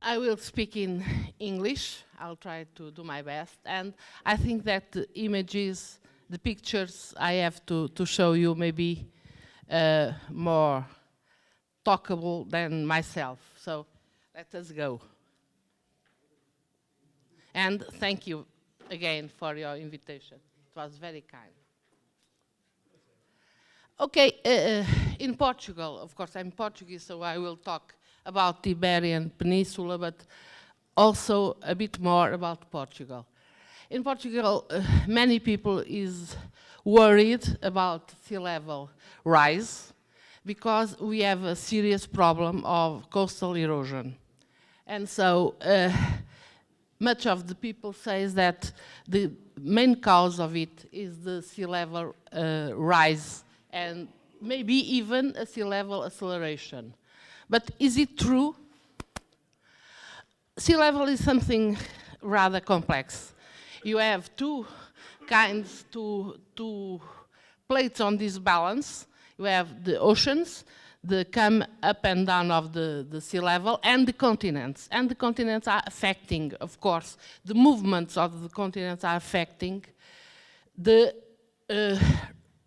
I will speak in English. I'll try to do my best. And I think that the images, the pictures I have to show you may be more talkable than myself. So let us go. And thank you again for your invitation. It was very kind. Okay, in Portugal, of course, I'm Portuguese, so I will talk about the Iberian Peninsula, but also a bit more about Portugal. In Portugal, many people is worried about sea level rise because we have a serious problem of coastal erosion. And so much of the people says that the main cause of it is the sea level rise and maybe even a sea level acceleration. But is it true? Sea level is something rather complex. You have two plates on this balance. You have the oceans, the come up and down of the sea level, and the continents. And the continents are affecting, of course, the movements of the continents are affecting the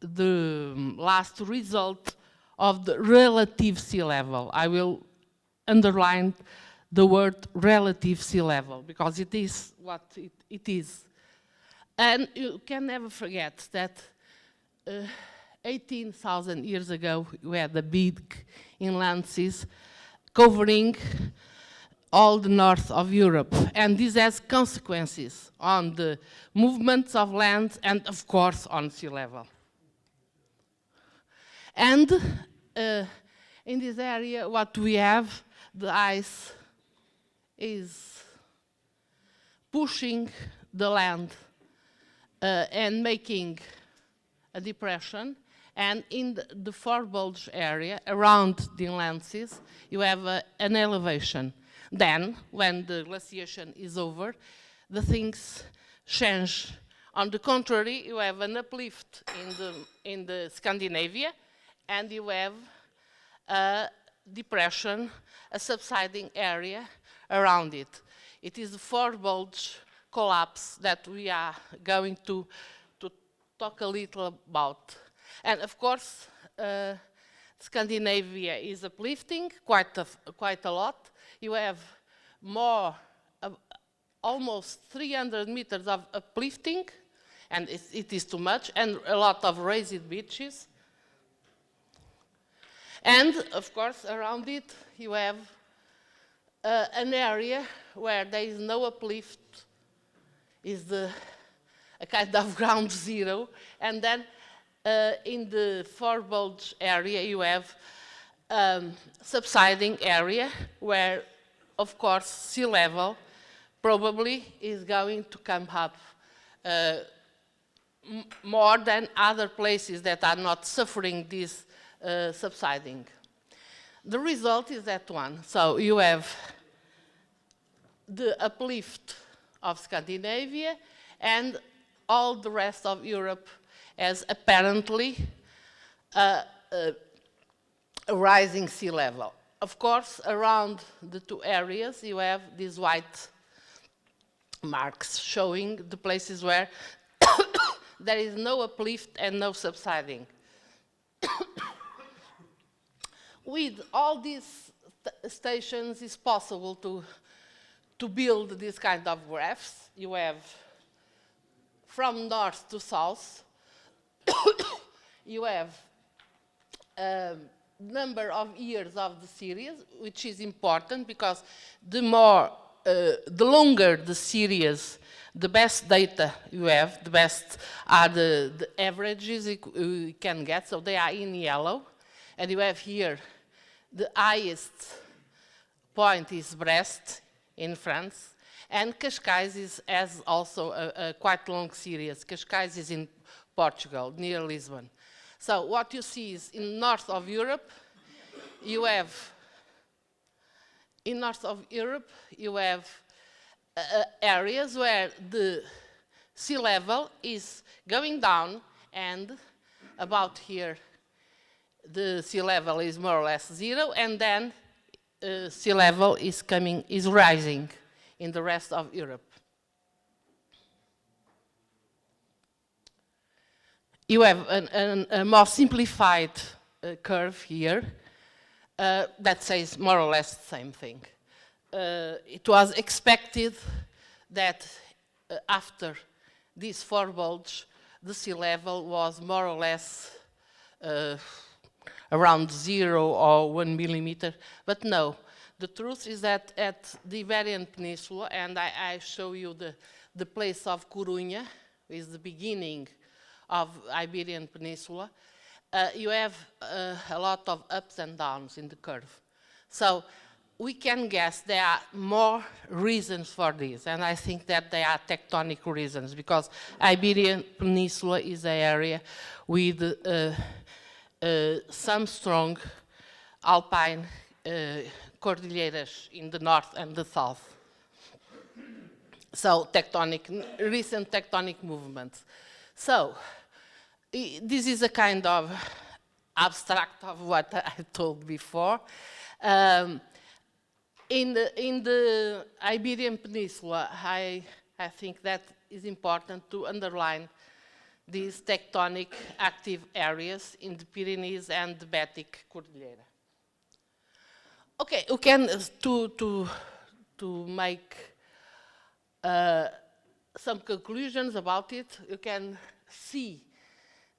last result of the relative sea level. I will underline the word relative sea level because it is what it is. And you can never forget that 18,000 years ago we had the big inland seas covering all the north of Europe. And this has consequences on the movements of land and, of course, on sea level. And in this area, what we have, the ice is pushing the land and making a depression. And in the forebulge area, around the inland seas, you have an elevation. Then, when the glaciation is over, the things change. On the contrary, you have an uplift in the Scandinavia, and you have a depression, a subsiding area around it. It is the forebulge collapse that we are going to talk a little about. And of course, Scandinavia is uplifting quite a lot. You have more, almost 300 meters of uplifting, and it is too much, and a lot of raised beaches. And, of course, around it, you have an area where there is no uplift, is a kind of ground zero. And then in the forebulge area, you have subsiding area where, of course, sea level probably is going to come up more than other places that are not suffering this subsiding. The result is that one. So you have the uplift of Scandinavia and all the rest of Europe as apparently a rising sea level. Of course, around the two areas, you have these white marks showing the places where there is no uplift and no subsiding. With all these stations, it's possible to build this kind of graphs. You have from north to south. You have number of years of the series, which is important because the longer the series, the best data you have, the best are the averages you can get. So they are in yellow, and you have here the highest point is Brest in France, and Cascais has also a quite long series. Cascais is in Portugal, near Lisbon. So what you see is in north of Europe, you have areas where the sea level is going down, and about here the sea level is more or less zero, and then sea level is rising in the rest of Europe. You have a more simplified curve here that says more or less the same thing. It was expected that after this forebulge, the sea level was more or less around 0 or 1 millimeter, but no. The truth is that at the Iberian Peninsula, and I show you the place of Coruña, is the beginning of Iberian Peninsula, you have a lot of ups and downs in the curve. So we can guess there are more reasons for this, and I think that they are tectonic reasons, because Iberian Peninsula is an area with some strong alpine cordilleras in the north and the south. So recent tectonic movements. So this is a kind of abstract of what I told before. In the Iberian Peninsula, I think that is important to underline these tectonic active areas in the Pyrenees and the Baetic Cordillera. Okay, we can to make some conclusions about it. You can see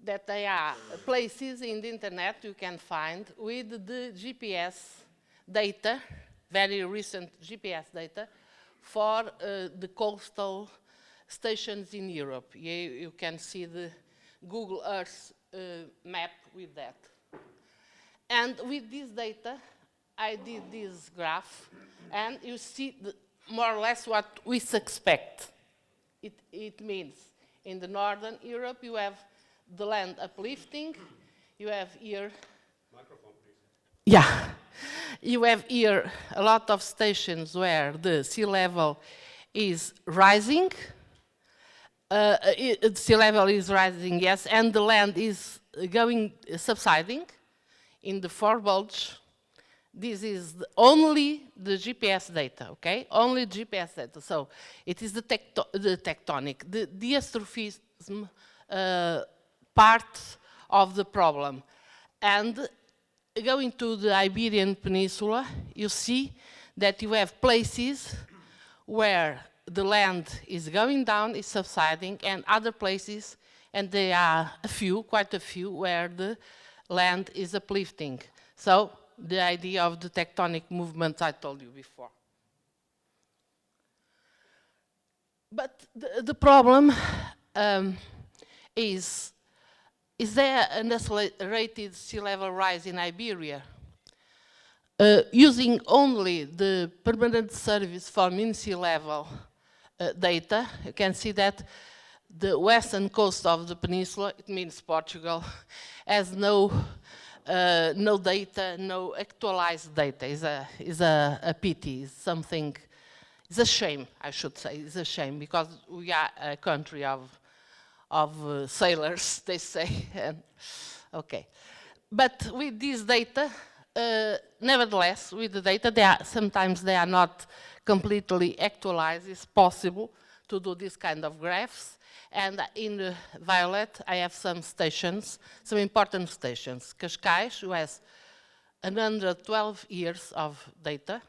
that there are places in the internet you can find with the GPS data, very recent GPS data, for the coastal stations in Europe. You can see the Google Earth map with that. And with this data, I did this graph, and you see more or less what we expect. It means in the northern Europe, you have the land uplifting. You have here... Microphone, please. Yeah. You have here a lot of stations where the sea level is rising. Sea level is rising, yes, and the land is subsiding in the forebulge. This is only the GPS data, okay? Only GPS data. So it is the tectonic, the diastrophism part of the problem. And going to the Iberian Peninsula, you see that you have places where the land is going down, is subsiding, and other places, and there are quite a few, where the land is uplifting. So the idea of the tectonic movements I told you before. But the problem is there an accelerated sea level rise in Iberia? Using only the permanent service for mean sea level data, you can see that the western coast of the peninsula, it means Portugal, has no data, no actualized data. Is a pity, is something, it's a shame, I should say. It's a shame, because we are a country of sailors, they say. Okay. But with this data, nevertheless, with the data, sometimes they are not completely actualized. It's possible to do this kind of graphs. And in the violet, I have some stations, some important stations. Cascais, who has 112 years of data.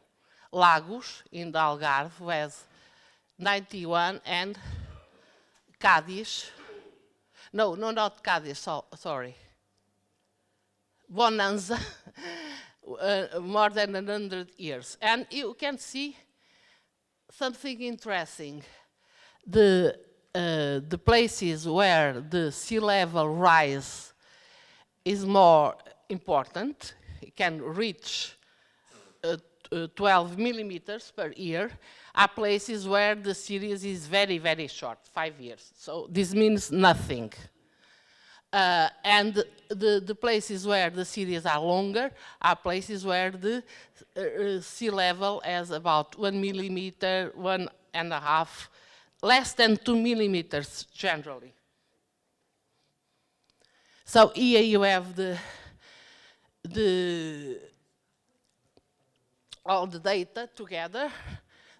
Lagos, in the Algarve, who has 91, and Cádiz. No, not Cádiz, sorry. Bonanza, more than 100 years. And you can see something interesting. The places where the sea level rise is more important, it can reach 12 millimeters per year, are places where the series is very, very short, 5 years. So this means nothing. And the places where the series are longer are places where the sea level has about 1 millimeter, 1.5, less than 2 millimeters generally. So here you have all the data together,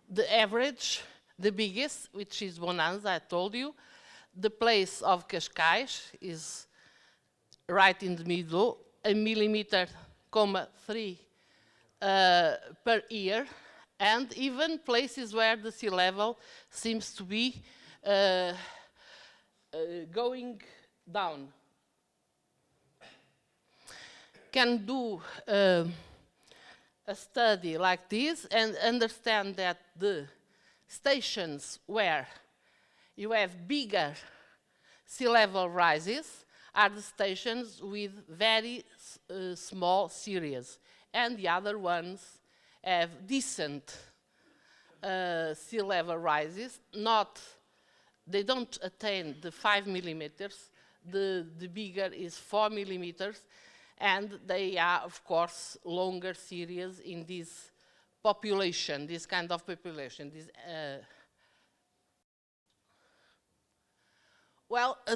the average, the biggest, which is Bonanza, I told you. The place of Cascais is right in the middle, 1 millimeter, 3 per year, and even places where the sea level seems to be going down. Can do a study like this and understand that the stations where you have bigger sea level rises are the stations with very small series, and the other ones have decent sea level rises. They don't attain the 5 millimeters. The bigger is 4 millimeters, and they are, of course, longer series in this population, this kind of population.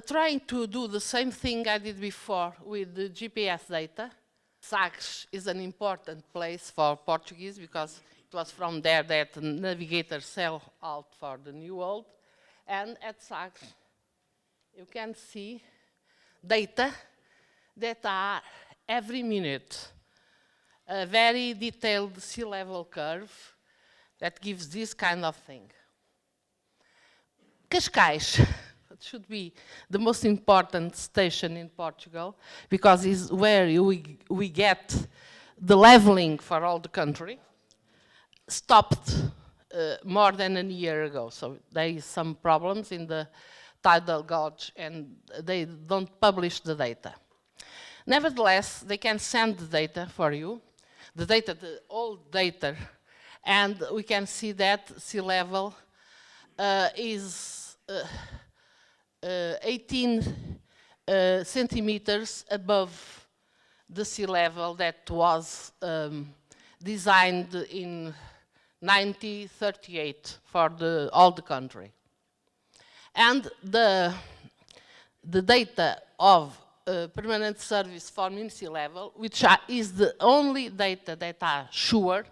Trying to do the same thing I did before with the GPS data. Sagres is an important place for Portuguese because it was from there that navigators sailed out for the New World. And at Sagres, you can see data that are every minute a very detailed sea level curve that gives this kind of thing. Cascais should be the most important station in Portugal because it's where we get the leveling for all the country. Stopped more than a year ago, so there is some problems in the tidal gauge and they don't publish the data. Nevertheless, they can send the data for you, the old data, and we can see that sea level is 18 centimeters above the sea level that was designed in 1938 for all the country. And the data of permanent service for mean sea level, which is the only data that are sure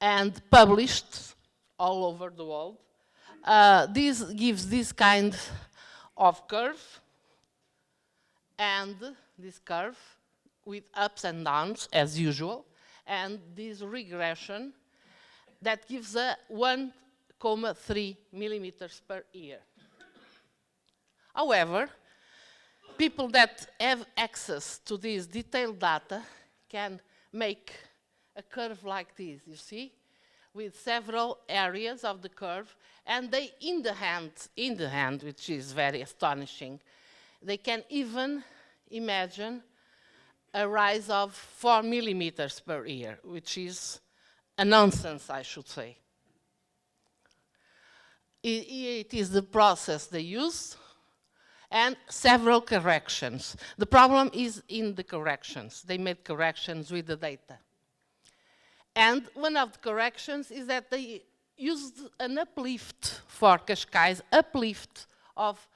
and published all over the world, this gives this kind of curve, and this curve with ups and downs as usual, and this regression that gives a 1,3 millimeters per year. However, people that have access to this detailed data can make a curve like this, you see, with several areas of the curve, and they, in the hand, which is very astonishing, they can even imagine a rise of 4 millimeters per year, which is a nonsense, I should say. It is the process they use, and several corrections. The problem is in the corrections. They made corrections with the data. And one of the corrections is that they used an uplift for Cascais, uplift of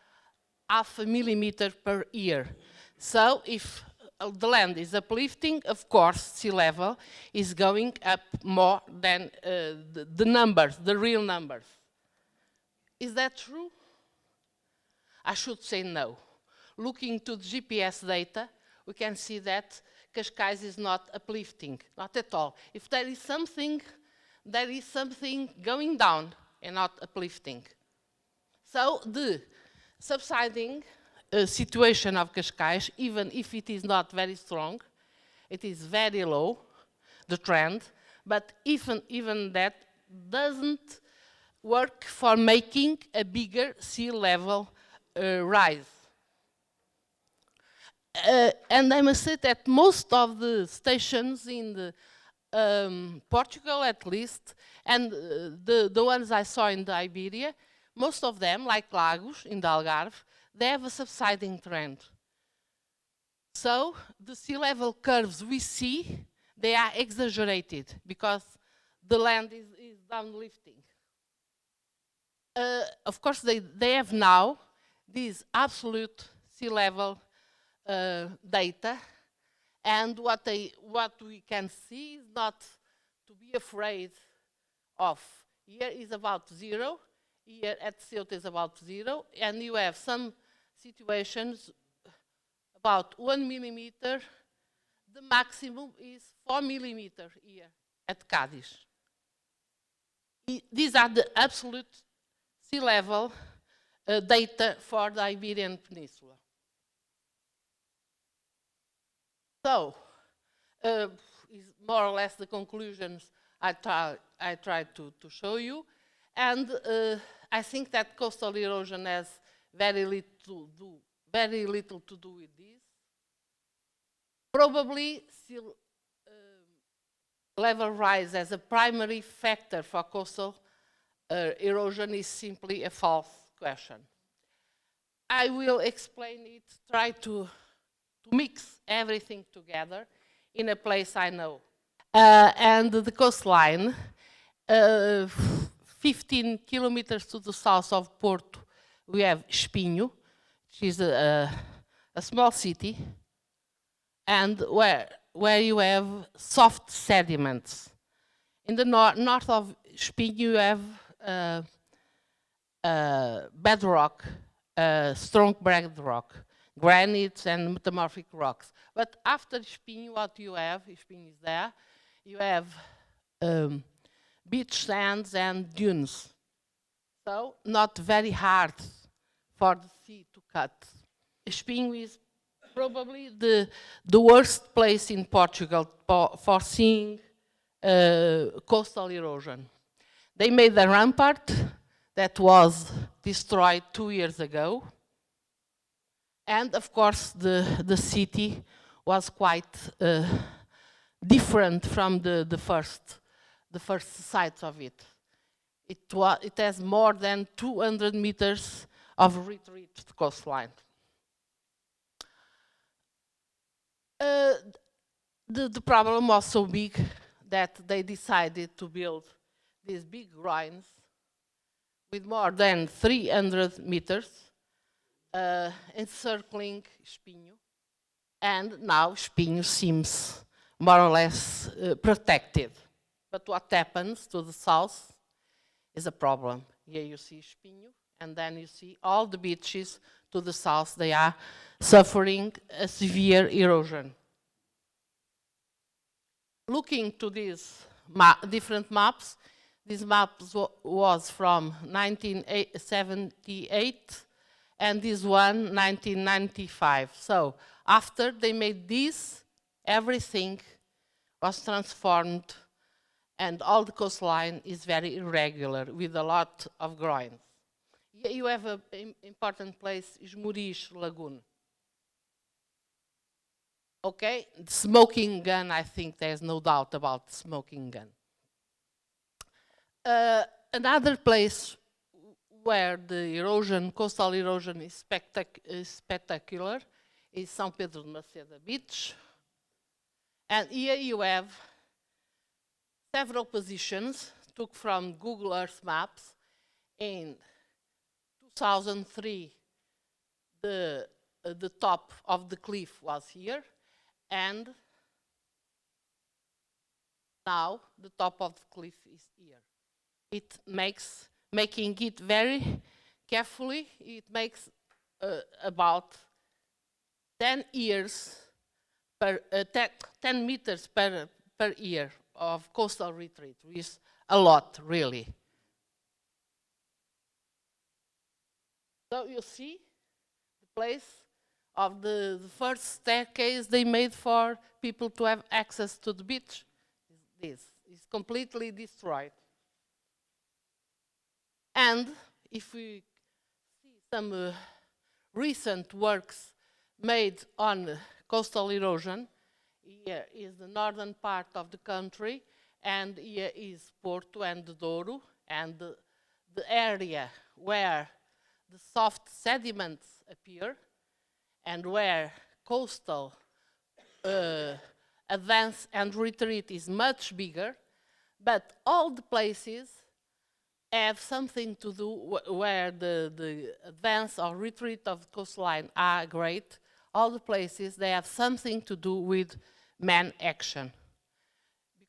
0.5 millimeter per year. So if the land is uplifting, of course, sea level is going up more than the numbers, the real numbers. Is that true? I should say no. Looking to the GPS data, we can see that Cascais is not uplifting, not at all. If there is something going down and not uplifting. So the subsiding situation of Cascais, even if it is not very strong, it is very low, the trend, but even that doesn't work for making a bigger sea level rise. And I must say that most of the stations in the Portugal, at least, and the ones I saw in the Iberia, most of them, like Lagos in the Algarve, they have a subsiding trend. So the sea level curves we see, they are exaggerated because the land is downlifting. Of course, they have now this absolute sea level data, and what we can see is not to be afraid of. Here is about 0, here at Ceuta is about 0, and you have some situations about 1 millimeter. The maximum is 4 millimeters here at Cádiz. These are the absolute sea level data for the Iberian Peninsula. So, is more or less the conclusions I tried to show you. And I think that coastal erosion has very little to do with this. Probably sea level rise as a primary factor for coastal erosion is simply a false question. I will explain it, try to mix everything together in a place I know. And the coastline, 15 kilometers to the south of Porto, we have Espinho, which is a small city, and where you have soft sediments. In the north of Espinho, you have bedrock, strong bedrock, granites and metamorphic rocks. But after Espinho, what you have, Espinho is there, you have beach sands and dunes. So not very hard for the sea to cut. Espinho is probably the worst place in Portugal for seeing coastal erosion. They made a rampart that was destroyed 2 years ago. And of course, the city was quite different from the first sites of it. It has more than 200 meters of retreat coastline. The problem was so big that they decided to build these big groins with more than 300 meters encircling Espinho. And now Espinho seems more or less protected. But what happens to the south is a problem. Here you see Espinho, and then you see all the beaches to the south. They are suffering a severe erosion. Looking to these different maps, this map was from 1978, and this one 1995. So after they made this, everything was transformed, and all the coastline is very irregular with a lot of groins. Here you have an important place, Esmoriz Lagoon. Okay, the smoking gun, I think there's no doubt about the smoking gun. Another place where the erosion, coastal erosion is spectacular is São Pedro de Maceda Beach. And here you have several positions took from Google Earth Maps. In 2003, the top of the cliff was here, and now the top of the cliff is here. It makes, making it very carefully, it makes about 10 years per 10 meters per year of coastal retreat, which is a lot, really. So you see the place of the first staircase they made for people to have access to the beach. This is completely destroyed. And if we see some recent works made on coastal erosion, here is the northern part of the country, and here is Porto and the Douro, and the area where the soft sediments appear and where coastal advance and retreat is much bigger, but all the places have something to do where the advance or retreat of the coastline are great. All the places, they have something to do with man action.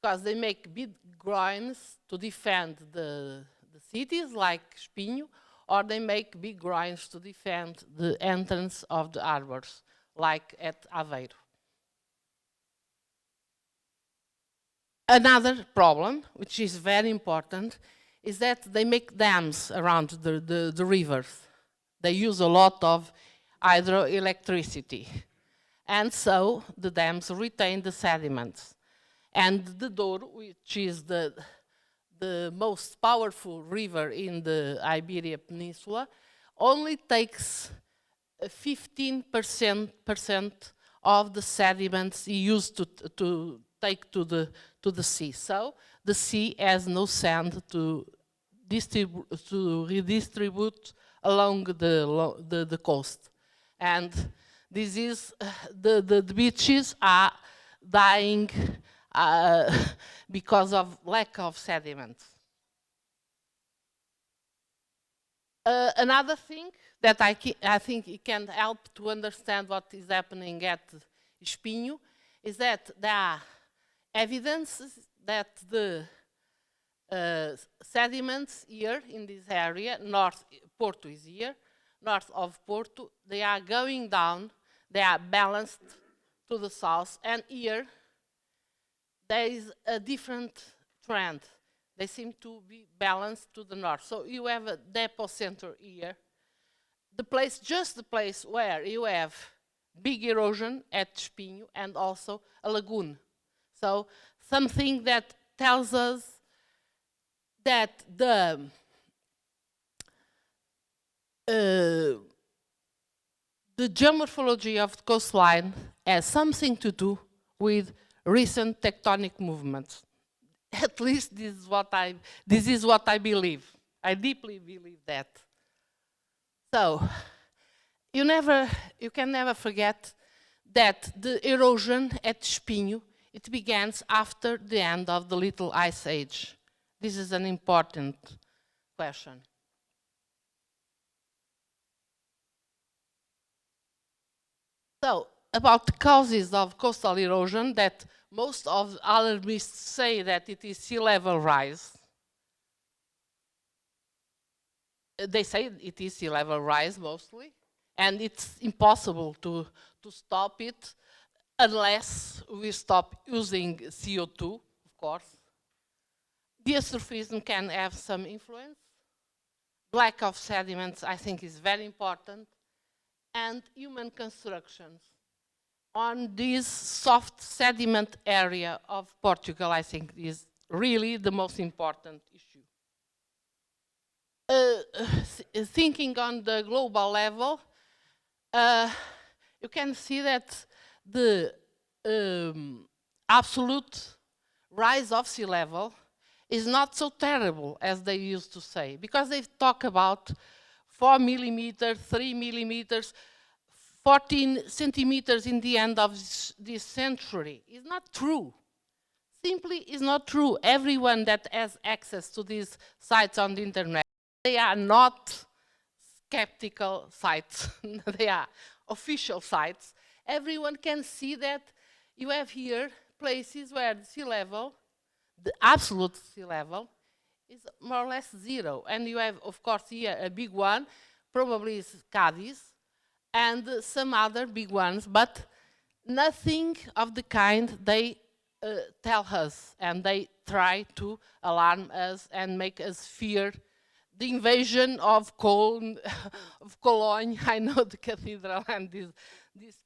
because they make big groins to defend the cities, like Espinho, or they make big groins to defend the entrance of the harbors, like at Aveiro. Another problem, which is very important, is that they make dams around the rivers. They use a lot of hydroelectricity. And so the dams retain the sediments. And the Douro, which is the most powerful river in the Iberian Peninsula, only takes 15% of the sediments used to take to the sea. So the sea has no sand to redistribute along the coast. And this is, the beaches are dying because of lack of sediments. Another thing that I think it can help to understand what is happening at Espinho is that there are evidences that the sediments here in this area, Porto is here, north of Porto, they are going down, they are balanced to the south, and here there is a different trend. They seem to be balanced to the north. So you have a depot center here, just the place where you have big erosion at Espinho and also a lagoon. So something that tells us that the geomorphology of the coastline has something to do with recent tectonic movements. At least this is what I believe. I deeply believe that. So you can never forget that the erosion at Espinho, it begins after the end of the Little Ice Age. This is an important question. So, about the causes of coastal erosion, that most of alarmists say that it is sea level rise. They say it is sea level rise mostly, and it's impossible to stop it unless we stop using CO2, of course. Geosurfism can have some influence. Lack of sediments, I think, is very important. And human constructions. On this soft sediment area of Portugal, I think, is really the most important issue. Thinking on the global level, you can see that the absolute rise of sea level is not so terrible as they used to say, because they talk about 4 millimeters, 3 millimeters, 14 centimeters in the end of this century. It's not true. Simply is not true. Everyone that has access to these sites on the internet, they are not skeptical sites. They are official sites. Everyone can see that you have here places where the sea level, the absolute sea level, is more or less zero. And you have, of course, here a big one, probably is Cadiz, and some other big ones, but nothing of the kind they tell us, and they try to alarm us and make us fear the invasion of Cologne. I know the cathedral, and this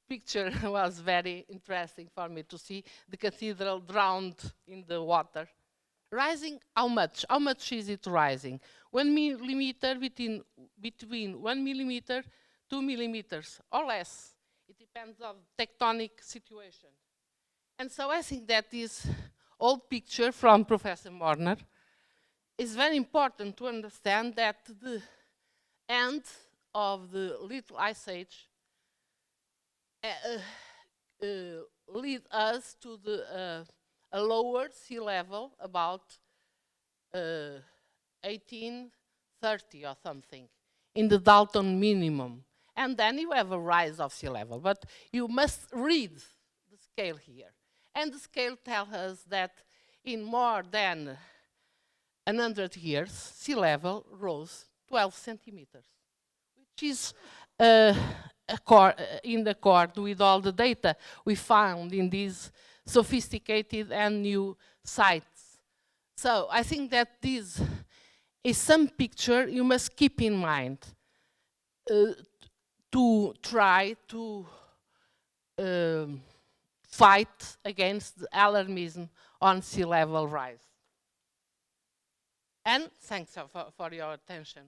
picture was very interesting for me to see the cathedral drowned in the water. Rising, how much? How much is it rising? 1 millimeter, between 1 millimeter, 2 millimeters, or less. It depends on tectonic situation. And so I think that this old picture from Professor Morner is very important to understand that the end of the Little Ice Age lead us to a lower sea level about 1830 or something, in the Dalton minimum. And then you have a rise of sea level. But you must read the scale here. And the scale tells us that in more than 100 years, sea level rose 12 centimeters, which is in accord with all the data we found in these sophisticated and new sites. So I think that this is some picture you must keep in mind to try to fight against the alarmism on sea level rise. And thanks for your attention.